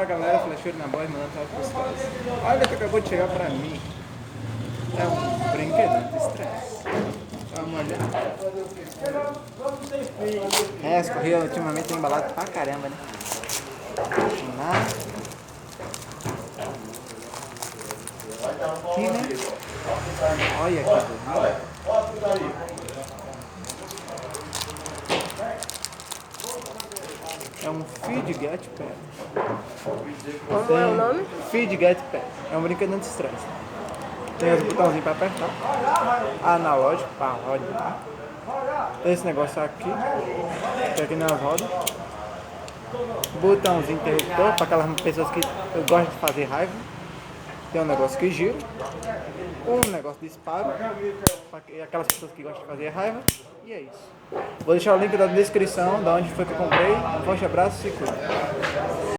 galera, flechou na voz, mandando salve pros caras. Olha o que acabou de chegar pra mim. É um brinquedo de estresse. Dá uma olhada. Esse correio ultimamente tem embalado pra caramba, né? Mas... aqui, né? Olha que bonito. É um Fidget Pad. Como é o nome? Fidget Pad. É um brinquedo anti-estresse. Tem os botãozinhos para apertar. Analógico para rodar. Tem esse negócio aqui. Que aqui nas rodas. Botãozinho interruptor para aquelas pessoas que gostam de fazer raiva. Tem um negócio que gira. Um negócio de disparo. Para aquelas pessoas que gostam de fazer raiva. E é isso. Vou deixar o link da descrição de onde foi que eu comprei. Um forte abraço e se cuida.